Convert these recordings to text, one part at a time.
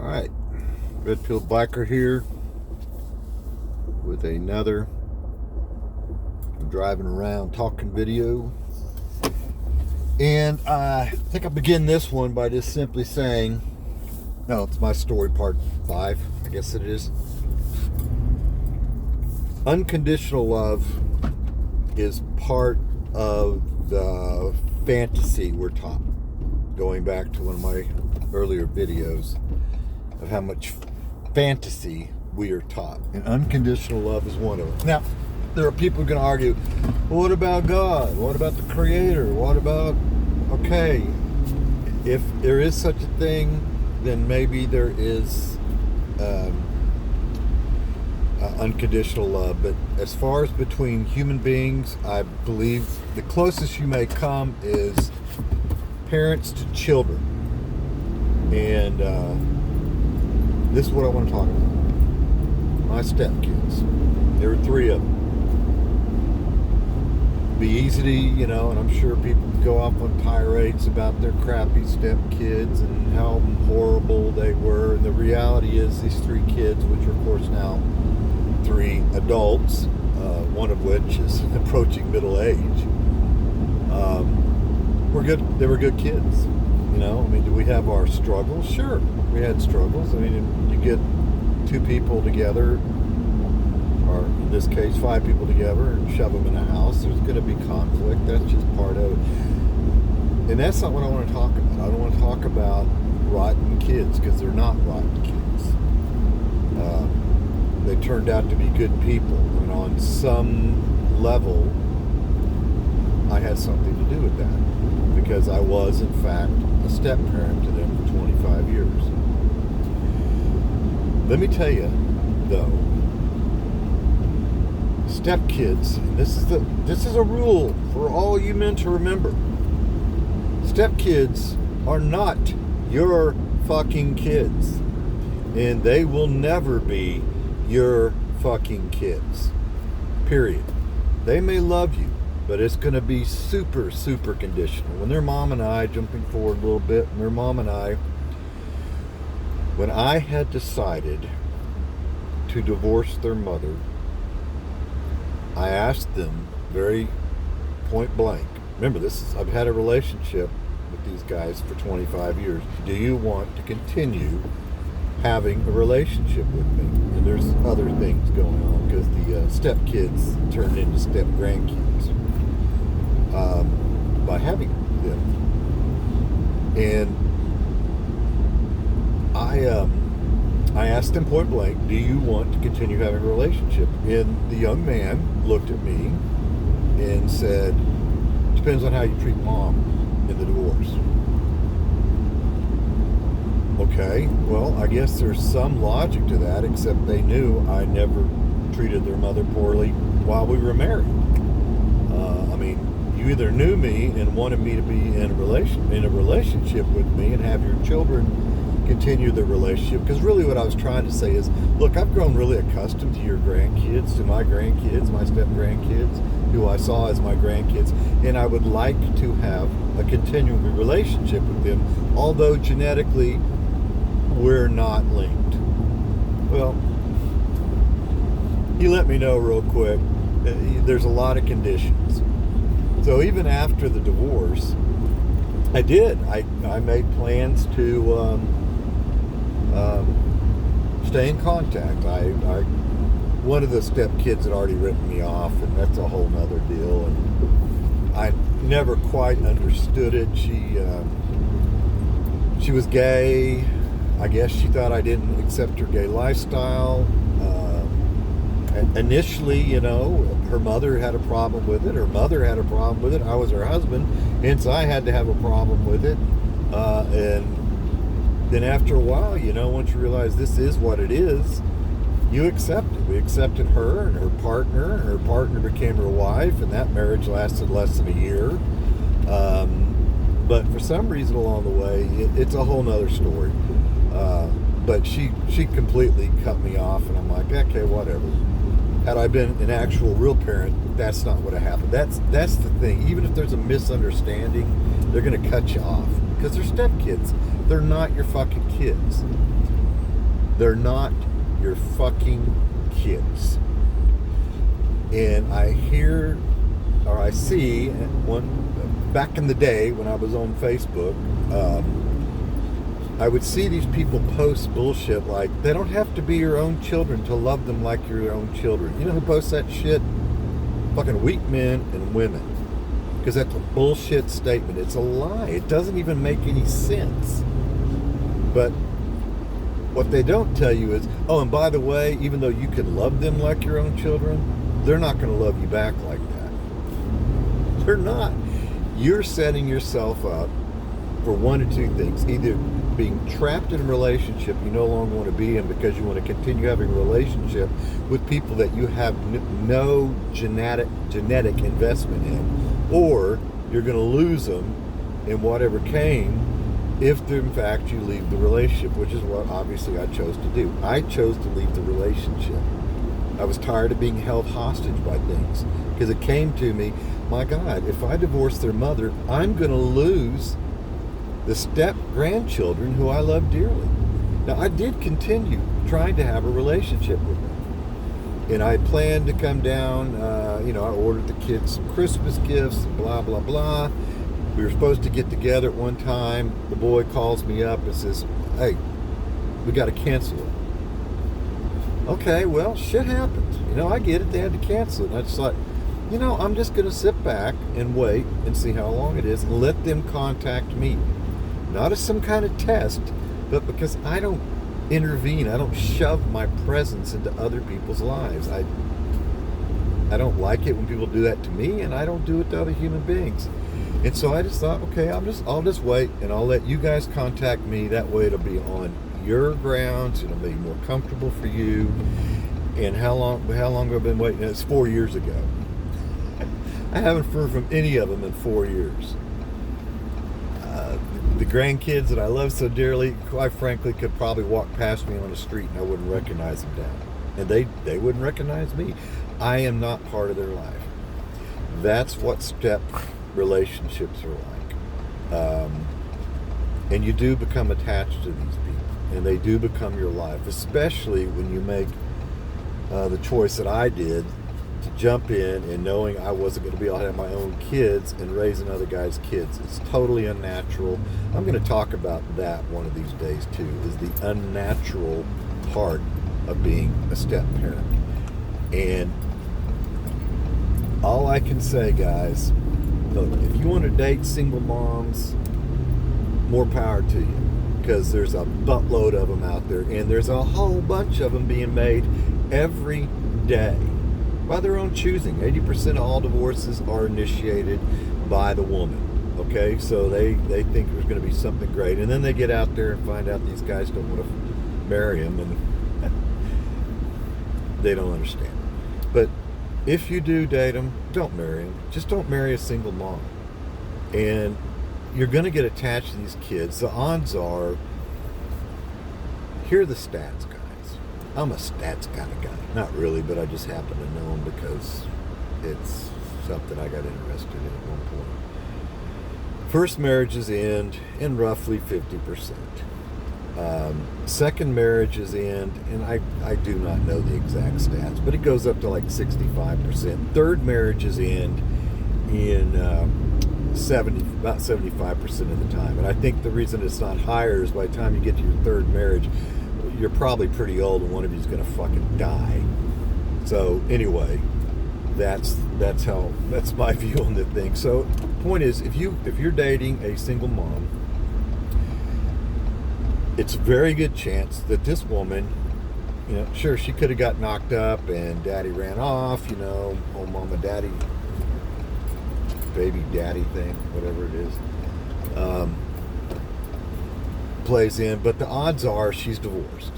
Alright, Red Pill Biker here with another driving around talking video. And I think I'll begin this one by just simply saying, no, it's my story part 5, I guess it is. Unconditional love is part of the fantasy we're taught. Going back to one of my earlier videos of how much fantasy we are taught. And unconditional love is one of them. Now, there are people who are going to argue, well, what about God? What about the Creator? What about, okay, if there is such a thing, then maybe there is unconditional love. But as far as between human beings, I believe the closest you may come is parents to children. And this is what I want to talk about. My stepkids. There were 3 of them. Be easy to, and I'm sure people go off on tirades about their crappy stepkids and how horrible they were. And the reality is these 3 kids, which are of course now 3 adults, one of which is approaching middle age, were good. They were good kids. Do we have our struggles? Sure, we had struggles. You get 2 people together, or in this case 5 people together, and shove them in a house, there's going to be conflict. That's just part of it. And that's not what I want to talk about. I don't want to talk about rotten kids, because they're not rotten kids. They turned out to be good people, and on some level I had something to do with that, because I was in fact a step-parent to them for 25 years. Let me tell you, though, stepkids, and this is a rule for all you men to remember. Stepkids are not your fucking kids, and they will never be your fucking kids. Period. They may love you, but it's going to be super, super conditional. When their mom and I, jumping forward a little bit, when I had decided to divorce their mother, I asked them very point blank. Remember, I've had a relationship with these guys for 25 years. Do you want to continue having a relationship with me? And there's other things going on, because the stepkids turned into step grandkids by having them. And I asked him point blank, do you want to continue having a relationship? And the young man looked at me and said, depends on how you treat mom in the divorce. Okay, well, I guess there's some logic to that, except they knew I never treated their mother poorly while we were married. You either knew me and wanted me to be in a relationship with me and have your children continue the relationship, because really what I was trying to say is, look, I've grown really accustomed to your grandkids, to my grandkids, my step-grandkids, who I saw as my grandkids, and I would like to have a continuing relationship with them, although genetically we're not linked. Well, he let me know real quick, there's a lot of conditions. So even after the divorce, I made plans to stay in contact. One of the stepkids had already written me off, and that's a whole nother deal, and I never quite understood it. She was gay. I guess she thought I didn't accept her gay lifestyle. Initially, her mother had a problem with it. Her mother had a problem with it. I was her husband, hence I had to have a problem with it. And then after a while, once you realize this is what it is, you accept it. We accepted her and her partner, and her partner became her wife, and that marriage lasted less than a year. But for some reason along the way, it's a whole nother story. But she completely cut me off, and I'm like, okay, whatever. Had I been an actual real parent, that's not what happened. That's the thing. Even if there's a misunderstanding, they're going to cut you off, because they're stepkids. They're not your fucking kids. They're not your fucking kids. And I hear, or I see, back in the day when I was on Facebook, I would see these people post bullshit like, they don't have to be your own children to love them like your own children. You know who posts that shit? Fucking weak men and women. Because that's a bullshit statement. It's a lie. It doesn't even make any sense. But what they don't tell you is, oh, and by the way, even though you can love them like your own children, they're not going to love you back like that. They're not. You're setting yourself up for one of two things. Either being trapped in a relationship you no longer want to be in because you want to continue having a relationship with people that you have no genetic investment in, or you're going to lose them in whatever came if in fact you leave the relationship, which is what obviously I chose to do. I chose to leave the relationship. I was tired of being held hostage by things because it came to me, my God, if I divorce their mother, I'm going to lose the step-grandchildren who I love dearly. Now, I did continue trying to have a relationship with them. And I planned to come down, I ordered the kids some Christmas gifts, blah, blah, blah. We were supposed to get together at one time. The boy calls me up and says, hey, we got to cancel it. Okay, well, shit happens. I get it. They had to cancel it. And I just thought, I'm just going to sit back and wait and see how long it is and let them contact me. Not as some kind of test, but because I don't intervene. I don't shove my presence into other people's lives. I don't like it when people do that to me, and I don't do it to other human beings. And so I just thought, okay, I'll just wait, and I'll let you guys contact me. That way it'll be on your grounds. It'll be more comfortable for you. And how long have I been waiting? It's 4 years ago. I haven't heard from any of them in 4 years. The grandkids that I love so dearly, quite frankly, could probably walk past me on the street and I wouldn't recognize them down. And they wouldn't recognize me. I am not part of their life. That's what step relationships are like. And you do become attached to these people. And they do become your life, especially when you make the choice that I did to jump in and knowing I wasn't going to be able to have my own kids and raise another guy's kids. It's totally unnatural. I'm going to talk about that one of these days too, is the unnatural part of being a step parent. And all I can say, guys, look, if you want to date single moms, more power to you, because there's a buttload of them out there, and there's a whole bunch of them being made every day by their own choosing. 80% of all divorces are initiated by the woman. Okay, so they think there's going to be something great, and then they get out there and find out these guys don't want to marry them, and they don't understand. But if you do date them, don't marry them. Just don't marry a single mom. And you're going to get attached to these kids. The odds are, here are the stats, guys. I'm a stats kind of guy. Not really, but I just happen to know them because it's something I got interested in at one point. First marriages end in roughly 50%. Second marriages end, and I do not know the exact stats, but it goes up to like 65%. Third marriages end in about 75% of the time. And I think the reason it's not higher is by the time you get to your third marriage, you're probably pretty old and one of you is going to fucking die. So anyway, that's my view on the thing. So point is, if you're dating a single mom, it's a very good chance that this woman, sure, she could have got knocked up and daddy ran off, oh mama daddy, baby daddy thing, whatever it is, plays in, but the odds are she's divorced.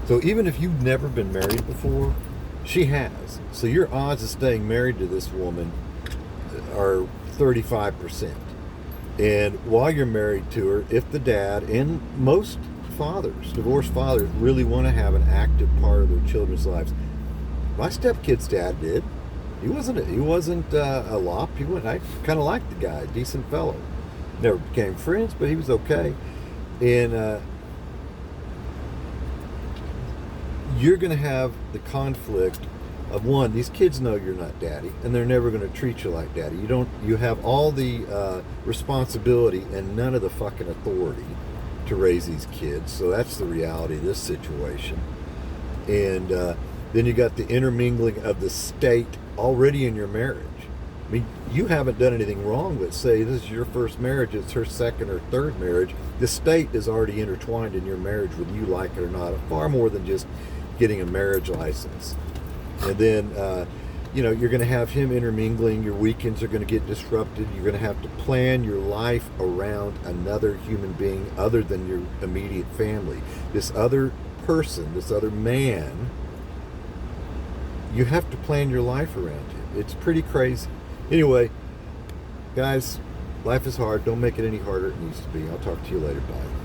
So even if you've never been married before, she has. So your odds of staying married to this woman are 35%. And while you're married to her, if the dad, and most fathers, divorced fathers, really want to have an active part of their children's lives. My stepkid's dad did. He wasn't a lop. I kind of liked the guy, decent fellow. Never became friends, but he was okay. And you're going to have the conflict of, one, these kids know you're not daddy, and they're never going to treat you like daddy. You have all the responsibility and none of the fucking authority to raise these kids. So that's the reality of this situation. And then you got the intermingling of the state already in your marriage. I mean, you haven't done anything wrong, but say this is your first marriage, it's her second or third marriage. The state is already intertwined in your marriage, whether you like it or not, far more than just getting a marriage license. And then, you're going to have him intermingling. Your weekends are going to get disrupted. You're going to have to plan your life around another human being other than your immediate family. This other person, this other man, you have to plan your life around him. It's pretty crazy. Anyway, guys, life is hard. Don't make it any harder than it needs to be. I'll talk to you later. Bye.